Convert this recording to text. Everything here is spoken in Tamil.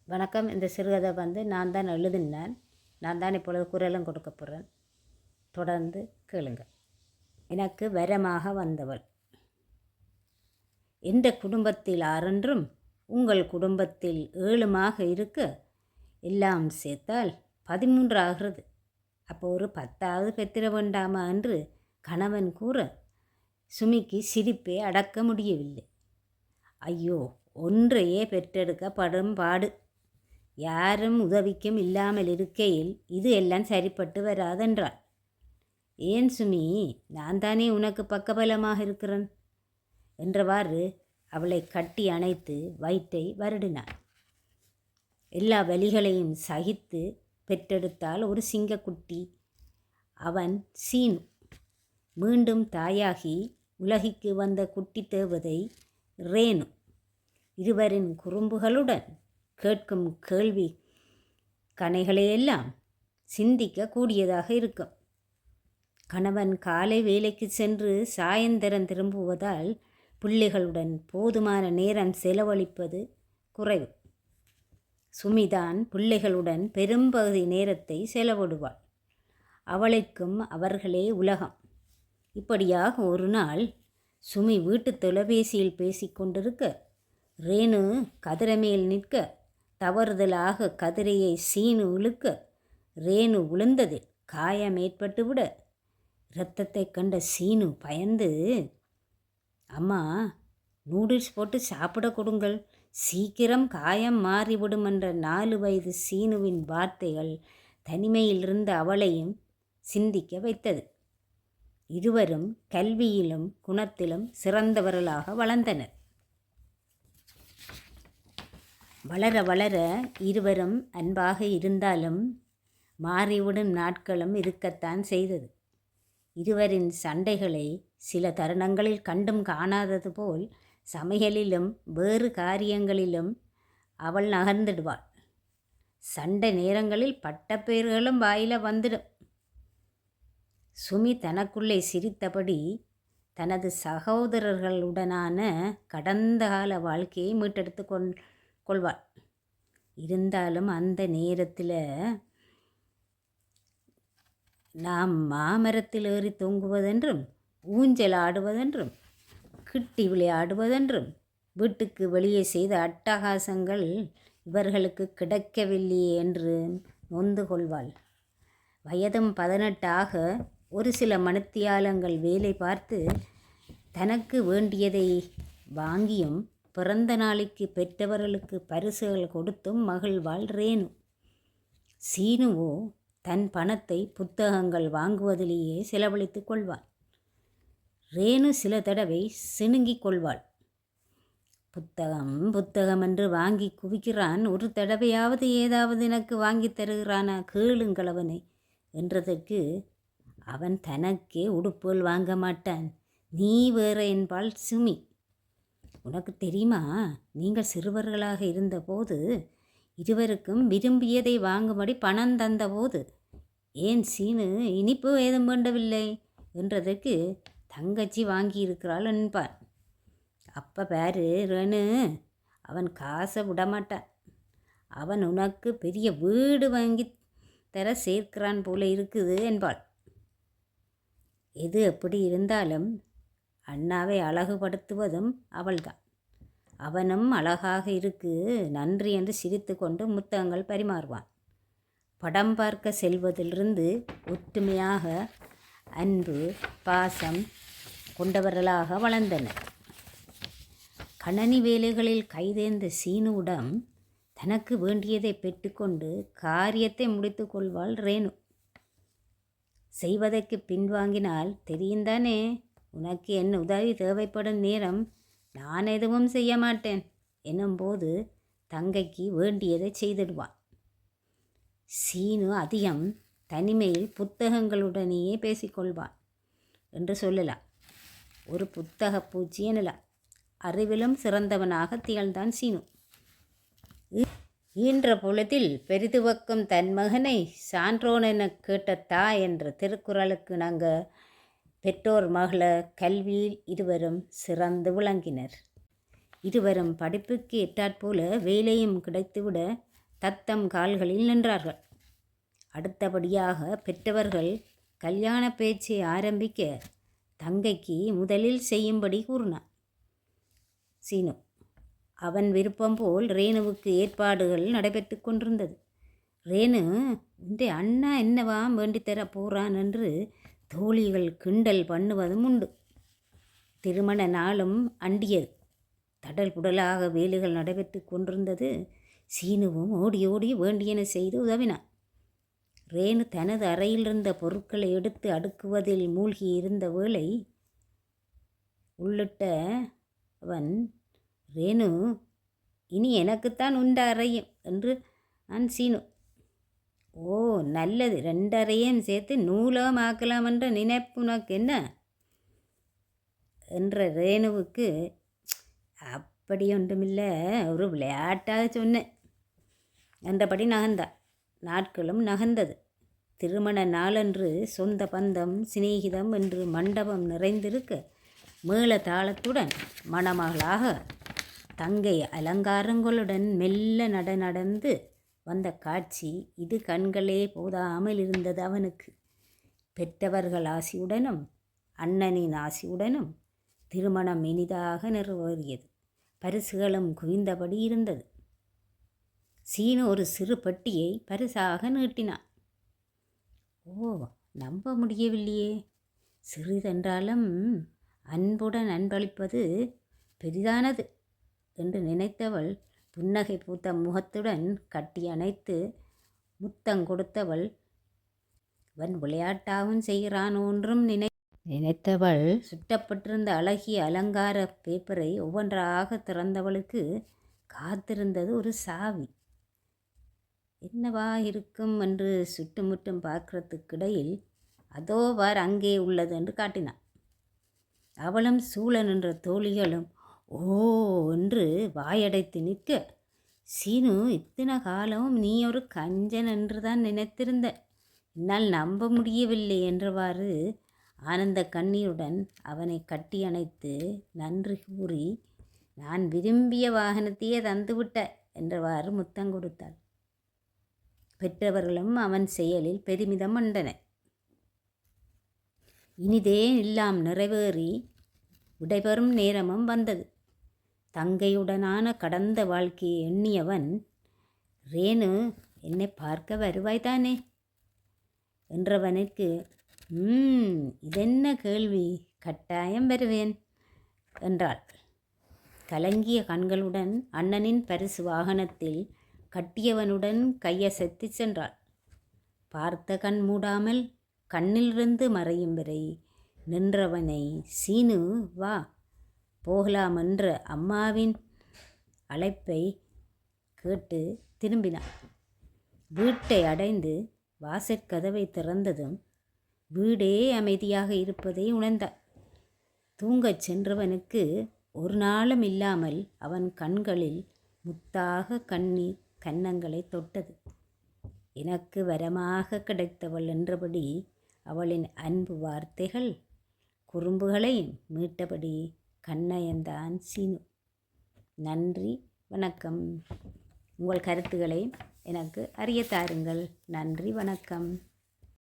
வணக்கம். இந்த சிறுகதை நான் தான் எழுதினேன். நான் தான் இப்பொழுது குரலும் கொடுக்க போகிறேன். தொடர்ந்து கேளுங்க. எனக்கு வரமாக வந்தவள். எந்த குடும்பத்தில் 6 உங்கள் குடும்பத்தில் 7 இருக்க எல்லாம் சேர்த்தால் 13 ஆகிறது. அப்போ ஒரு 10வது பெற்றிட வேண்டாமா என்று கணவன் கூற சுமிக்கு சிரிப்பே அடக்க முடியவில்லை. ஐயோ, ஒன்றையே பெற்றெடுக்க படும் பாடு. யாரும் உதவிக்கும் இல்லாமல் இருக்கையில் இது எல்லாம் சரிப்பட்டு வராதென்றாள். ஏன் சுமி, நான் தானே உனக்கு பக்கபலமாக இருக்கிறேன் என்றவாறு அவளை கட்டி அணைத்து வயிற்றை வருடினான். எல்லா வலிகளையும் சகித்து பெற்றெடுத்தால் ஒரு சிங்கக்குட்டி. அவன் சீனு. மீண்டும் தாயாகி உலகிற்கு வந்த குட்டி தேவதை ரேணு. இருவரின் குறும்புகளுடன் கேட்கும் கேள்வி கணைகளையெல்லாம் சிந்திக்க கூடியதாக இருக்கும். கணவன் காலை வேலைக்கு சென்று சாயந்தரம் திரும்புவதால் பிள்ளைகளுடன் போதுமான நேரம் செலவழிப்பது குறைவு. சுமிதான் பிள்ளைகளுடன் பெரும்பகுதி நேரத்தை செலவிடுவாள். அவளுக்கும் அவர்களே உலகம். இப்படியாக ஒரு நாள் சுமி வீட்டு தொலைபேசியில் பேசிக்கொண்டிருக்க ரேணு கதிரை மேல் நிற்க தவறுதலாக கதிரையை சீனு இழுக்க ரேணு விழுந்ததில் காயம் ஏற்பட்டுவிட இரத்தத்தை கண்ட சீனு பயந்து, அம்மா, நூடுல்ஸ் போட்டு சாப்பிட கொடுங்கள், சீக்கிரம் காயம் மாறிவிடும் என்ற 4 வயது சீனுவின் வார்த்தைகள் தனிமையில் இருந்த அவளையும் சிந்திக்க வைத்தது. இருவரும் கல்வியிலும் குணத்திலும் சிறந்தவர்களாக வளர்ந்தனர். வளர வளர இருவரும் அன்பாக இருந்தாலும் மாறிவிடும் நாட்களும் இருக்கத்தான் செய்தது. இருவரின் சண்டைகளை சில தருணங்களில் கண்டும் காணாதது போல் சமையலிலும் வேறு காரியங்களிலும் அவள் நகர்ந்திடுவாள். சண்டை நேரங்களில் பட்டப்பெயர்களும் வாயில வந்துடும். சுமி தனக்குள்ளே சிரித்தபடி தனது சகோதரர்களுடனான கடந்த கால வாழ்க்கையை மீட்டெடுத்து கொள்வாள். இருந்தாலும் அந்த நேரத்தில் நாம் மாமரத்தில் ஏறி தொங்குவதென்றும் ஊஞ்சல் ஆடுவதென்றும் கிட்டி விளையாடுவதென்றும் வீட்டுக்கு வெளியே செய்த அட்டகாசங்கள் இவர்களுக்கு கிடைக்கவில்லையே என்று நொந்து கொள்வாள். வயதும் 18 ஒரு சில மணித்தியாலங்கள் வேலை பார்த்து தனக்கு வேண்டியதை வாங்கியும் பிறந்த நாளைக்கு பெற்றவர்களுக்கு பரிசுகள் கொடுத்தும் மகிழ்வாள் ரேணு. சீனுவோ தன் பணத்தை புத்தகங்கள் வாங்குவதிலேயே செலவழித்து கொள்வாள். ரேணு சில தடவை சிணுங்கிக் கொள்வாள். புத்தகம் புத்தகம் என்று வாங்கி குவிக்கிறான், ஒரு தடவையாவது ஏதாவது எனக்கு வாங்கி தருகிறானா கேளுங்களவனை என்றதற்கு அவன் தனக்கே உடுப்புகள் வாங்க மாட்டான், நீ வேற என்பாள் சுமி. உனக்கு தெரியுமா, நீங்கள் சிறுவர்களாக இருந்தபோது இருவருக்கும் விரும்பியதை வாங்கும்படி பணம் தந்தபோது ஏன் சீனு இனிப்பு ஏதும் வேண்டவில்லை என்றதற்கு தங்கச்சி வாங்கியிருக்கிறாள் என்பான். அப்போ பாரு ரேணு, அவன் காசை விடமாட்டான். அவன் உனக்கு பெரிய வீடு வாங்கி தர சேர்க்கிறான் போல இருக்குது என்பாள். எது எப்படி இருந்தாலும் அண்ணாவை அழகுபடுத்துவதும் அவள்தான். அவனும் அழகாக இருக்கு, நன்றி என்று சிரித்து கொண்டு முத்தங்கள் பரிமாறுவான். படம் பார்க்க செல்வதிலிருந்து ஒற்றுமையாக அன்பு பாசம் கொண்டவர்களாக வளர்ந்தனர். கணனி வேலைகளில் கைதேர்ந்த சீனுவிடம் தனக்கு வேண்டியதை பெற்றுக்கொண்டு காரியத்தை முடித்து கொள்வாள் ரேணு. செய்வதற்கு பின்வாங்கினால் தெரியுந்தானே, உனக்கு என்ன உதவி தேவைப்படும் நேரம் நான் எதுவும் செய்ய மாட்டேன் என்னும்போது தங்கைக்கு வேண்டியதை செய்திடுவான். சீனு அதிகம் தனிமையில் புத்தகங்களுடனேயே பேசிக்கொள்வான் என்று சொல்லலாம். ஒரு புத்தக பூச்சி எனலாம். அறிவிலும் சிறந்தவனாக திகழ்ந்தான் சீனு. ஈன்ற பொழுதில் பெரிதுவக்கும் தன் மகனை சான்றோன் என கேட்ட தாய் என்ற திருக்குறளுக்கு நாங்கள் பெற்றோர் மகள கல்வியில் இருவரும் சிறந்து விளங்கினர். இருவரும் படிப்புக்கு ஏற்றாற்போல வேலையும் கிடைத்துவிட தத்தம் கால்களில் நின்றார்கள். அடுத்தபடியாக பெற்றவர்கள் கல்யாண பேச்சை ஆரம்பிக்க தங்கைக்கு முதலில் செய்யும்படி கூறினான் சீனு. அவன் விருப்பம் போல் ரேணுவுக்கு ஏற்பாடுகள் நடைபெற்று கொண்டிருந்தது. ரேணு, உன்றை அண்ணா என்னவாம் வேண்டித்தர போகிறான் என்று தோழிகள் கிண்டல் பண்ணுவதும் உண்டு. திருமண நாளும் அண்டியது. தடல் புடலாக வேலைகள் நடைபெற்று கொண்டிருந்தது. சீனுவும் ஓடி ஓடி வேண்டியன செய்து உதவினான். ரேணு தனது அறையிலிருந்த பொருட்களை எடுத்து அடுக்குவதில் மூழ்கி இருந்த வேளை உள்ளிட்ட அவன், ரேணு, இனி எனக்குத்தான் உண்ட அறையும் என்று நான் சீனு. ஓ, நல்லது, 2 அறையும் சேர்த்து நூலகம் ஆக்கலாம் என்ற நினைப்பு உனக்கு என்ன என்ற ரேணுவுக்கு, அப்படி ஒன்றுமில்லை, ஒரு விளையாட்டாக சொன்னேன் என்றபடி நகர்ந்தாள். நாட்களும் நகர்ந்தது. திருமண நாளன்று சொந்த பந்தம் சிநேகிதம் என்று மண்டபம் நிறைந்திருக்க மேள தாளத்துடன் மணமகளாக தங்கை அலங்காரங்களுடன் மெல்ல நடந்து வந்த காட்சி இது கண்களே போதாமல் இருந்தது அவனுக்கு. பெற்றவர்கள் ஆசியுடனும் அண்ணனின் ஆசியுடனும் திருமணம் இனிதாக நிறைவேறியது. பரிசுகளும் குவிந்தபடி இருந்தது. சீனு ஒரு சிறு பெட்டியை பரிசாக நீட்டினான். ஓ, நம்ப முடியவில்லையே. சிறிதென்றாலும் அன்புடன் அன்பளிப்பது பெரிதானது என்று நினைத்தவள் புன்னகை பூத்த முகத்துடன் கட்டி அணைத்து முத்தங்கொடுத்தவள். அவன் விளையாட்டாகவும் செய்கிறான் ஒன்றும் நினைத்தவள் சுட்டப்பட்டிருந்த அழகிய அலங்கார பேப்பரை ஒவ்வொன்றாக திறந்தவளுக்கு காத்திருந்தது ஒரு சாவி. என்னவா இருக்கும் என்று சுற்றுமுற்றும் பார்க்கறதுக்கிடையில் அதோ வார் அங்கே உள்ளது என்று காட்டினான். அவளும் சூழ நின்ற தோழிகளும் ஓ என்று வாயடைத்து நிற்க, சீனு, இத்தனை காலமும் நீ ஒரு கஞ்சன் என்று தான் நினைத்திருந்த, என்னால் நம்ப முடியவில்லை என்றவாறு ஆனந்த கண்ணீருடன் அவனை கட்டி அணைத்து நன்றி கூறி, நான் விரும்பிய வாகனத்தையே தந்துவிட்ட என்றவாறு முத்தம் கொடுத்தாள். பெற்றவர்களும் அவன் செயலில் பெருமிதம் கொண்டனர். இனிதே எல்லாம் நிறைவேறி விடைபெறும் நேரமும் வந்தது. தங்கையுடனான கடந்த வாழ்க்கையை எண்ணியவன், ரேணு, என்னை பார்க்க வருவாய்தானே என்றவனுக்கு, இதென்ன கேள்வி, கட்டாயம் வருவேன் என்றாள். கலங்கிய கண்களுடன் அண்ணனின் பரிசு வாகனத்தில் கட்டியவனுடன் கையசைத்து சென்றாள். பார்த்த கண் மூடாமல் கண்ணிலிருந்து மறையும் வரை நின்றவனை, சீனு, வா போகலாம் என்ற அம்மாவின் அழைப்பை கேட்டு திரும்பினான். வீட்டை அடைந்து வாசற்கதவை திறந்ததும் வீடே அமைதியாக இருப்பதை உணர்ந்தான். தூங்கச் சென்றவனுக்கு ஒரு நாளும் இல்லாமல் அவன் கண்களில் முத்தாக கண்ணீர் கன்னங்களை தொட்டது. எனக்கு வரமாக கிடைத்தவள் என்றபடி அவளின் அன்பு வார்த்தைகள் குறும்புகளையும் மீட்டபடி கண்ணயந்தான் சீனு. நன்றி, வணக்கம். உங்கள் கருத்துக்களை எனக்கு அறிய தாருங்கள். நன்றி, வணக்கம்.